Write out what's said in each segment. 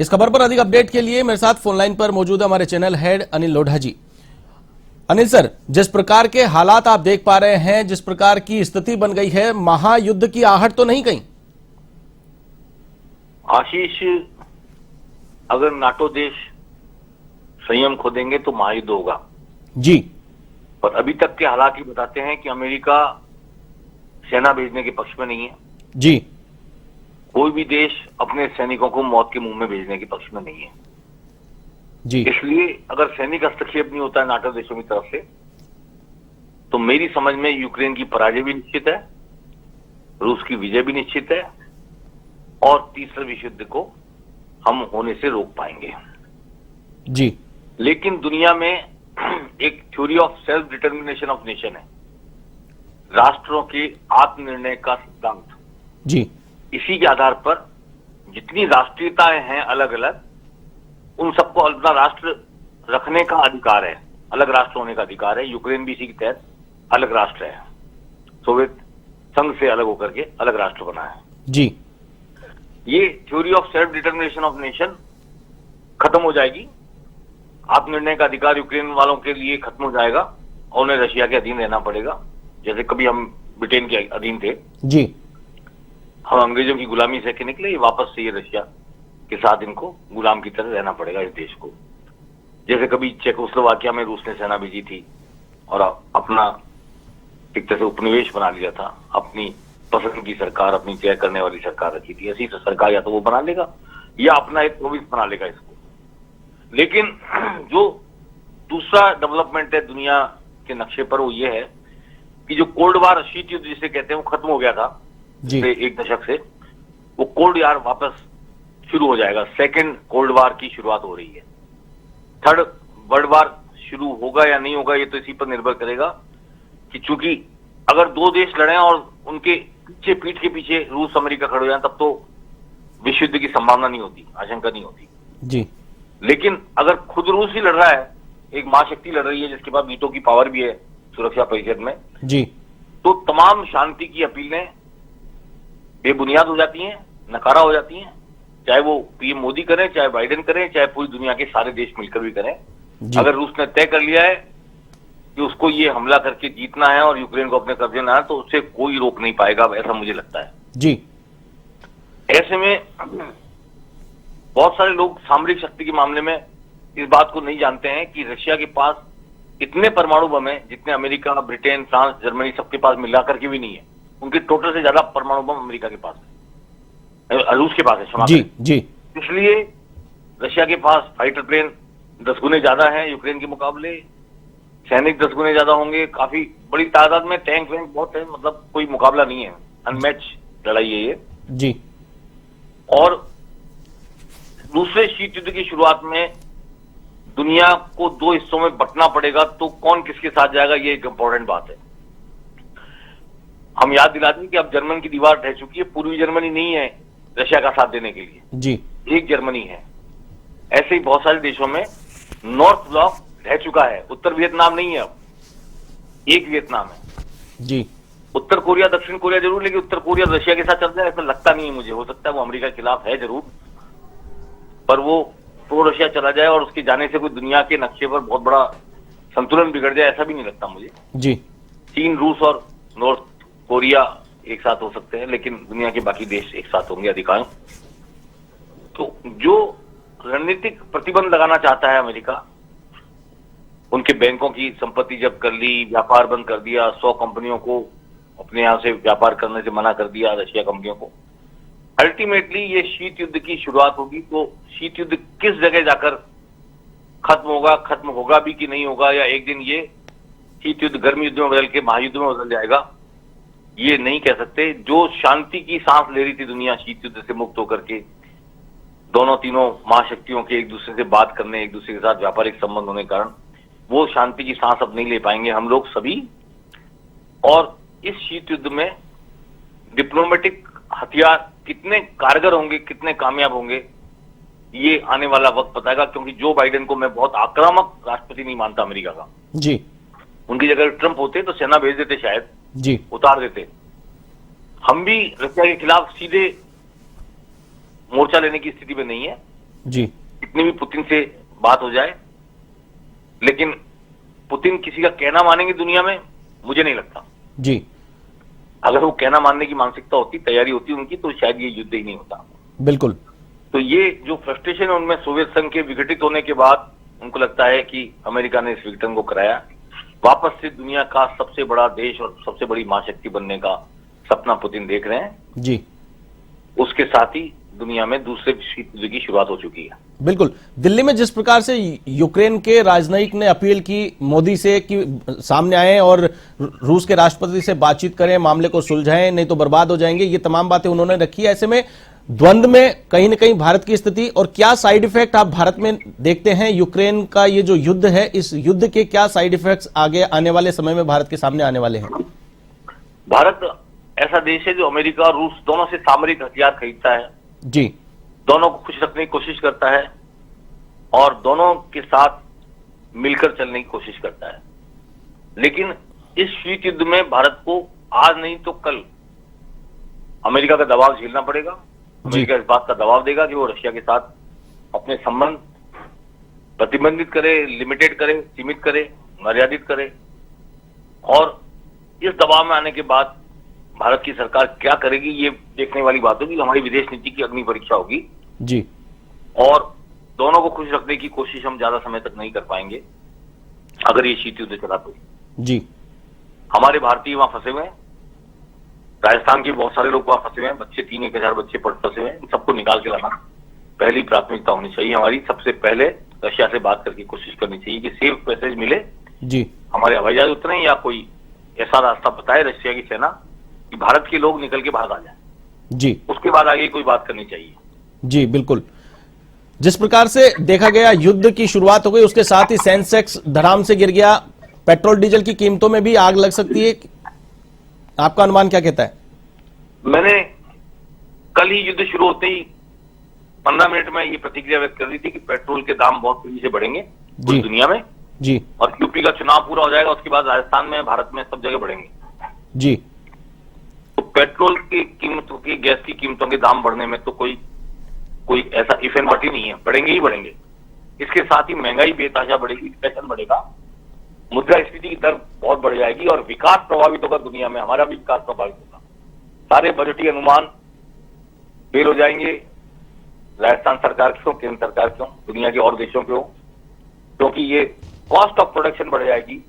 इस खबर पर अधिक अपडेट के लिए मेरे साथ फोन लाइन पर मौजूद है हमारे चैनल हेड अनिल लोढ़ा जी। अनिल सर, जिस प्रकार के हालात आप देख पा रहे हैं, जिस प्रकार की स्थिति बन गई है, महायुद्ध की आहट तो नहीं कहीं? आशीष, अगर नाटो देश संयम खो देंगे तो महायुद्ध होगा जी। पर अभी तक के हालात ही बताते हैं कि अमेरिका सेना भेजने के पक्ष में नहीं है जी। कोई भी देश अपने सैनिकों को मौत के मुंह में भेजने के पक्ष में नहीं है जी। इसलिए अगर सैनिक हस्तक्षेप नहीं होता है नाटो देशों की तरफ से तो मेरी समझ में यूक्रेन की पराजय भी निश्चित है, रूस की विजय भी निश्चित है और तीसरे विश्व युद्ध को हम होने से रोक पाएंगे जी। लेकिन दुनिया में एक theory of self determination of nation है, राष्ट्रों के आत्मनिर्णय का सिद्धांत। जी। इसी के आधार पर जितनी राष्ट्रीयताएं हैं अलग अलग, उन सबको अपना राष्ट्र रखने का अधिकार है, अलग राष्ट्र होने का अधिकार है। यूक्रेन भी इसी के तहत अलग राष्ट्र है, सोवियत संघ से अलग होकर के अलग राष्ट्र बना है जी। ये theory of self determination of nation खत्म हो जाएगी, आत्मनिर्णय का अधिकार यूक्रेन वालों के लिए खत्म हो जाएगा और उन्हें रशिया के अधीन रहना पड़ेगा। जैसे कभी हम ब्रिटेन के अधीन थे जी। हम अंग्रेजों की गुलामी से के निकले, वापस से ये रशिया के साथ इनको गुलाम की तरह रहना पड़ेगा इस देश को। जैसे कभी चेकोस्लोवाकिया में रूस ने सेना भेजी थी और अपना एक तरह से उपनिवेश बना लिया था, अपनी पसंद की सरकार, अपनी तय करने वाली सरकार रखी थी। ऐसी सरकार या तो वो बना लेगा या अपना एक प्रोविंस बना लेगा इसको। लेकिन जो दूसरा डेवलपमेंट है दुनिया के नक्शे पर वो ये है कि जो कोल्ड वार, शीत युद्ध जिसे कहते हैं, वो खत्म हो गया था पिछले एक दशक से। वो कोल्ड वार वापस शुरू हो जाएगा, सेकेंड कोल्ड वार की शुरुआत हो रही है। थर्ड वर्ल्ड वार शुरू होगा या नहीं होगा ये तो इसी पर निर्भर करेगा कि चूंकि अगर दो देश लड़े और उनके पीछे, पीठ के पीछे रूस अमेरिका खड़े हो जाए तब तो विश्व युद्ध की संभावना नहीं होती, आशंका नहीं होती जी। लेकिन अगर खुद रूस ही लड़ रहा है, एक महाशक्ति लड़ रही है जिसके पास वीटो की पावर भी है सुरक्षा परिषद में जी, तो तमाम शांति की अपीलें बेबुनियाद हो जाती हैं, नकारा हो जाती हैं। चाहे वो पीएम मोदी करें, चाहे बाइडेन करें, चाहे पूरी दुनिया के सारे देश मिलकर भी करें। अगर रूस ने तय कर लिया है कि उसको ये हमला करके जीतना है और यूक्रेन को अपने कब्जे में है तो उससे कोई रोक नहीं पाएगा, ऐसा मुझे लगता है जी। ऐसे में बहुत सारे लोग सामरिक शक्ति के मामले में इस बात को नहीं जानते हैं कि रशिया के पास इतने परमाणु बम है जितने अमेरिका, ब्रिटेन, फ्रांस, जर्मनी सबके पास मिलाकर के भी नहीं है। उनके टोटल से ज्यादा परमाणु बम अमेरिका के पास है, रूस के पास है, क्षमा जी करें। जी। इसलिए रशिया के पास फाइटर प्लेन 10 गुने ज्यादा है यूक्रेन के मुकाबले, सैनिक 10 गुने ज्यादा होंगे, काफी बड़ी तादाद में टैंक वैंक बहुत है, मतलब कोई मुकाबला नहीं है, अनमैच लड़ाई है ये जी। और दूसरे शीत युद्ध की शुरुआत में दुनिया को दो हिस्सों में बंटना पड़ेगा तो कौन किसके साथ जाएगा ये एक इंपॉर्टेंट बात है। हम याद दिला दें कि अब जर्मन की दीवार ढह चुकी है, पूर्वी जर्मनी नहीं है रशिया का साथ देने के लिए जी। एक जर्मनी है। ऐसे ही बहुत सारे देशों में नॉर्थ ब्लॉक ढह चुका है, उत्तर वियतनाम नहीं है, अब एक वियतनाम है जी। उत्तर कोरिया, दक्षिण कोरिया जरूर, लेकिन उत्तर कोरिया रशिया के साथ चल जाए ऐसा लगता नहीं है मुझे। हो सकता है वो अमेरिका के खिलाफ है जरूर, पर वो प्रो रशिया चला जाए और उसके जाने से कोई दुनिया के नक्शे पर बहुत बड़ा संतुलन बिगड़ जाए ऐसा भी नहीं लगता मुझे जी। चीन, रूस और नॉर्थ कोरिया एक साथ हो सकते हैं लेकिन दुनिया के बाकी देश एक साथ होंगे अधिकांश। तो जो रणनीतिक प्रतिबंध लगाना चाहता है अमेरिका, उनके बैंकों की संपत्ति जब्त कर ली, व्यापार बंद कर दिया, 100 कंपनियों को अपने यहां से व्यापार करने से मना कर दिया, रशिया कंपनियों को, अल्टीमेटली ये शीत युद्ध की शुरुआत होगी। तो शीत युद्ध किस जगह जाकर खत्म होगा भी कि नहीं होगा, या एक दिन ये शीत युद्ध गर्म युद्ध में बदल के महायुद्ध में बदल जाएगा, ये नहीं कह सकते। जो शांति की सांस ले रही थी दुनिया शीत युद्ध से मुक्त होकर के, दोनों तीनों महाशक्तियों के एक दूसरे से बात करने, एक दूसरे के साथ व्यापारिक संबंध होने के कारण, वो शांति की सांस अब नहीं ले पाएंगे हम लोग सभी। और इस शीत युद्ध में डिप्लोमेटिक हथियार कितने कारगर होंगे, कितने कामयाब होंगे, ये आने वाला वक्त बताएगा। क्योंकि जो बाइडेन को मैं बहुत आक्रामक राष्ट्रपति नहीं मानता अमेरिका का जी। उनकी जगह ट्रंप होते तो सेना भेज देते, शायद जी, उतार देते। हम भी रशिया के खिलाफ सीधे मोर्चा लेने की स्थिति में नहीं है, जी। कितनी भी पुतिन से बात हो जाए, लेकिन पुतिन किसी का कहना मानेंगे दुनिया में, मुझे नहीं लगता। जी। अगर वो कहना मानने की मानसिकता होती, तैयारी होती उनकी, तो शायद ये युद्ध ही नहीं होता। बिल्कुल। तो ये जो फ्रस्ट्रेशन है उनमें सोवियत संघ के विघटित होने के बाद, उनको लगता है कि अमेरिका ने इस विघटन को कराया, वापस से दुनिया का सबसे बड़ा देश और सबसे बड़ी महाशक्ति बनने का सपना पुतिन देख रहे हैं। जी। उसके साथ ही दुनिया में दूसरे विश्व युद्ध की शुरुआत हो चुकी है। बिल्कुल। दिल्ली में जिस प्रकार से यूक्रेन के राजनयिक ने अपील की मोदी से कि सामने आए और रूस के राष्ट्रपति से बातचीत करें, मामले को सुलझाएं, नहीं तो बर्बाद हो जाएंगे, ये तमाम बातें उन्होंने रखी है। ऐसे में द्वंद्व में कहीं ना कहीं भारत की स्थिति, और क्या साइड इफेक्ट आप भारत में देखते हैं यूक्रेन का ये जो युद्ध है, इस युद्ध के क्या साइड इफेक्ट्स आगे आने वाले समय में भारत के सामने आने वाले हैं? भारत ऐसा देश है जो अमेरिका और रूस दोनों से सामरिक हथियार खरीदता है जी। दोनों को खुश रखने की कोशिश करता है और दोनों के साथ मिलकर चलने की कोशिश करता है। लेकिन इस शीत युद्ध में भारत को आज नहीं तो कल अमेरिका का दबाव झेलना पड़ेगा। अमेरिका इस बात का दबाव देगा कि वो रशिया के साथ अपने संबंध प्रतिबंधित करे, लिमिटेड करे, सीमित करे, मर्यादित करे। और इस दबाव में आने के बाद भारत की सरकार क्या करेगी, ये देखने वाली बात होगी। हमारी विदेश नीति की अग्नि परीक्षा होगी जी। और दोनों को खुश रखने की कोशिश हम ज्यादा समय तक नहीं कर पाएंगे अगर ये शीत युद्ध चला तो। जी। हमारे भारतीय वहां फंसे हुए हैं, राजस्थान के बहुत सारे लोग वहां फंसे हुए हैं, बच्चे 3-1 बच्चे फंसे हुए हैं। इन सबको निकाल के लाना पहली प्राथमिकता होनी चाहिए हमारी। सबसे पहले रशिया से बात करके कोशिश करनी चाहिए कि सेफ पैसेज मिले जी। हमारे हवाई जहाज उतरे या कोई ऐसा रास्ता बताए रशिया की सेना कि भारत के लोग निकल के भाग आ जाए। जी। उसके बाद आगे कोई बात करनी चाहिए। जी बिल्कुल। जिस प्रकार से देखा गया युद्ध की शुरुआत हो गई, उसके साथ ही सेंसेक्स धड़ाम से गिर गया, पेट्रोल डीजल की कीमतों में भी आग लग सकती है, आपका अनुमान क्या कहता है? मैंने कल ही युद्ध शुरू होते ही 15 मिनट में ये प्रतिक्रिया व्यक्त कर दी थी कि पेट्रोल के दाम बहुत तेजी से बढ़ेंगे पूरी दुनिया में जी। और यूपी का चुनाव पूरा हो जाएगा, उसके बाद राजस्थान में, भारत में, सब जगह बढ़ेंगे जी। तो पेट्रोल की कीमतों की, गैस की कीमतों के दाम बढ़ने में तो कोई ऐसा इफ एंड बट ही नहीं है, बढ़ेंगे ही बढ़ेंगे। इसके साथ ही महंगाई बेतहाशा बढ़ेगी, इन्फ्लेशन बढ़ेगा, मुद्रास्फीति की दर बहुत बढ़ जाएगी और विकास प्रभावित होगा दुनिया में, हमारा भी विकास प्रभावित होगा। सारे बजटीय अनुमान फेल हो जाएंगे, राजस्थान सरकार के हो, केंद्र सरकार के हो, दुनिया के और देशों के हो, क्योंकि ये कॉस्ट ऑफ प्रोडक्शन बढ़ जाएगी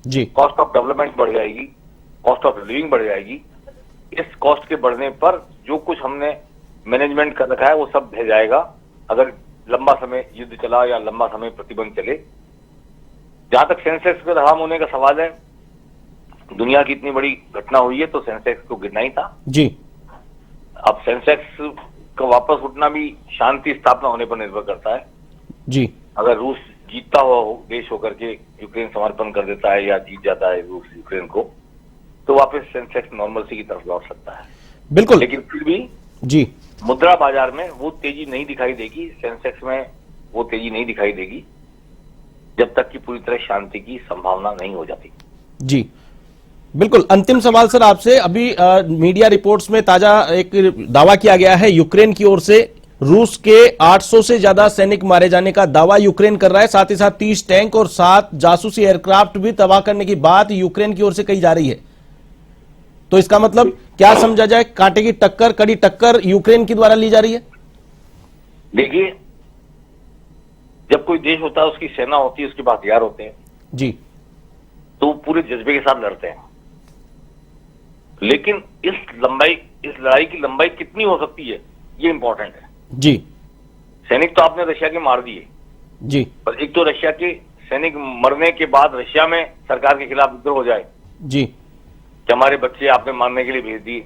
जी, कॉस्ट ऑफ डेवलपमेंट बढ़ जाएगी, कॉस्ट ऑफ लिविंग बढ़ जाएगी। इस कॉस्ट के बढ़ने पर जो कुछ हमने मैनेजमेंट कर रखा है वो सब ढह जाएगा अगर लंबा समय युद्ध चला या लंबा समय प्रतिबंध चले। जहां तक सेंसेक्स पे धड़ाम होने का सवाल है, दुनिया की इतनी बड़ी घटना हुई है तो सेंसेक्स को गिरना ही था जी। अब सेंसेक्स का वापस उठना भी शांति स्थापना होने पर निर्भर करता है जी। अगर रूस जीतता हुआ देश होकर के यूक्रेन समर्पण कर देता है या जीत जाता है रूस यूक्रेन को, तो वापस सेंसेक्स नॉर्मलसी की तरफ लौट सकता है। बिल्कुल। लेकिन फिर भी जी, मुद्रा बाजार में वो तेजी नहीं दिखाई देगी, सेंसेक्स में वो तेजी नहीं दिखाई देगी जब तक कि पूरी तरह शांति की संभावना नहीं हो जाती। जी बिल्कुल। अंतिम सवाल सर आपसे, अभी मीडिया रिपोर्ट्स में ताजा एक दावा किया गया है यूक्रेन की ओर से, रूस के 800 से ज्यादा सैनिक मारे जाने का दावा यूक्रेन कर रहा है, साथ ही साथ 30 टैंक और 7 जासूसी एयरक्राफ्ट भी तबाह करने की बात यूक्रेन की ओर से कही जा रही है। तो इसका मतलब क्या समझा जाए, कांटे की टक्कर, कड़ी टक्कर यूक्रेन के द्वारा ली जा रही है? देखिए, जब कोई देश होता है उसकी सेना होती है, उसके पास हथियार होते हैं जी, तो पूरे जज्बे के साथ लड़ते हैं। लेकिन इस लड़ाई की लंबाई कितनी हो सकती है ये इंपॉर्टेंट है जी। सैनिक तो आपने रशिया के मार दिए जी पर एक तो रशिया के सैनिक मरने के बाद रशिया में सरकार के खिलाफ विद्रोह हो जाए जी कि हमारे बच्चे आपने मारने के लिए भेज दिए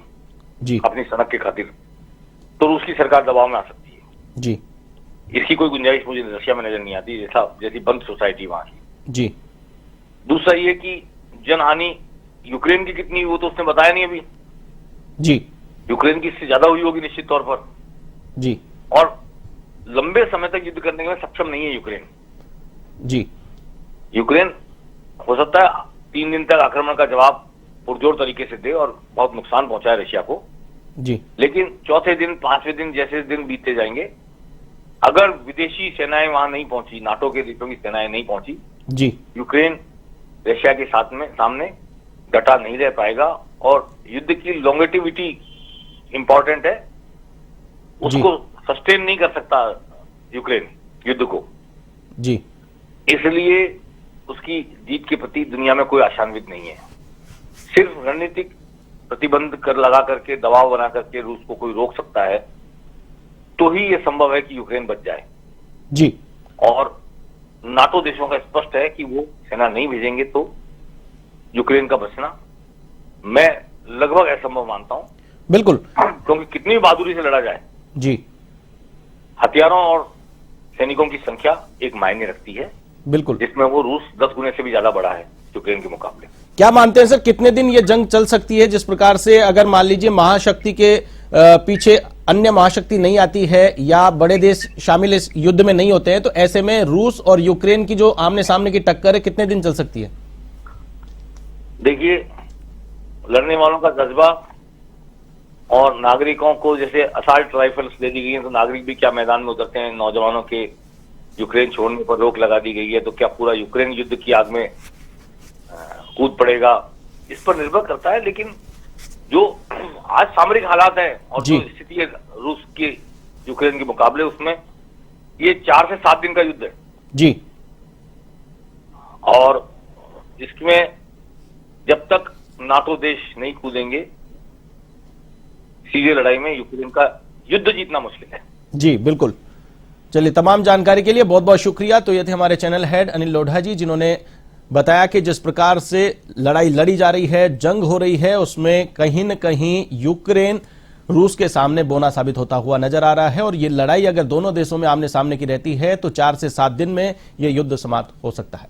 जी अपनी सनक के खातिर, तो रूस की सरकार दबाव में आ सकती है। जी इसकी कोई गुंजाइश मुझे रशिया में नजर नहीं आती, जैसी बंद सोसाइटी वहां की। जी। दूसरा ये कि जनहानि यूक्रेन की कितनी वो तो उसने बताया नहीं अभी जी। यूक्रेन की इससे ज्यादा हुई होगी निश्चित तौर पर, जी और लंबे समय तक युद्ध करने में सक्षम नहीं है यूक्रेन। जी यूक्रेन हो सकता है 3 दिन तक आक्रमण का जवाब पुरजोर तरीके से दे और बहुत नुकसान पहुंचाए रशिया को, जी लेकिन चौथे दिन, 5वें दिन जैसे दिन बीतते जाएंगे अगर विदेशी सेनाएं वहां नहीं पहुंची, नाटो के देशों की सेनाएं नहीं पहुंची, जी यूक्रेन रशिया के सामने डटा नहीं रह पाएगा और युद्ध की लॉन्गेटिविटी इंपॉर्टेंट है, उसको सस्टेन नहीं कर सकता यूक्रेन युद्ध को। जी इसलिए उसकी जीत के प्रति दुनिया में कोई आशान्वित नहीं है। सिर्फ रणनीतिक प्रतिबंध लगा करके, दबाव बना करके रूस को कोई रोक सकता है, तो ही यह संभव है कि यूक्रेन बच जाए। जी और नाटो देशों का स्पष्ट है कि वो सेना नहीं भेजेंगे तो यूक्रेन का बचना मैं लगभग असंभव मानता हूं। बिल्कुल, क्योंकि कितनी भी बहादुरी से लड़ा जाए, जी हथियारों और सैनिकों की संख्या एक मायने रखती है, बिल्कुल। जिसमें वो रूस 10 गुने से भी ज्यादा बड़ा है यूक्रेन के मुकाबले। क्या मानते हैं सर, कितने दिन ये जंग चल सकती है? जिस प्रकार से अगर मान लीजिए महाशक्ति के पीछे अन्य महाशक्ति नहीं आती है या बड़े देश शामिल इस युद्ध में नहीं होते हैं, तो ऐसे में रूस और यूक्रेन की जो आमने सामने की टक्कर है कितने दिन चल सकती है? देखिए, लड़ने वालों का जज्बा और नागरिकों को, जैसे असाल्ट राइफल्स दे दी गई हैं, तो नागरिक भी क्या मैदान में उतरते हैं? नौजवानों के यूक्रेन छोड़ने पर रोक लगा दी गई है, तो क्या पूरा यूक्रेन युद्ध की आग में कूद पड़ेगा? इस पर निर्भर करता है। लेकिन जो आज सामरिक हालात है और जो स्थिति है रूस के यूक्रेन के मुकाबले, उसमें ये 4 से 7 दिन का युद्ध है जी। और इसमें जब तक नाटो देश नहीं कूदेंगे सीधे लड़ाई में, यूक्रेन का युद्ध जीतना मुश्किल है। जी बिल्कुल। चलिए, तमाम जानकारी के लिए बहुत बहुत शुक्रिया। तो ये थे हमारे चैनल हेड अनिल लोढ़ा जी, जिन्होंने बताया कि जिस प्रकार से लड़ाई लड़ी जा रही है, जंग हो रही है, उसमें कहीं न कहीं यूक्रेन रूस के सामने बोना साबित होता हुआ नजर आ रहा है और ये लड़ाई अगर दोनों देशों में आमने सामने की रहती है तो 4 से 7 दिन में यह युद्ध समाप्त हो सकता है।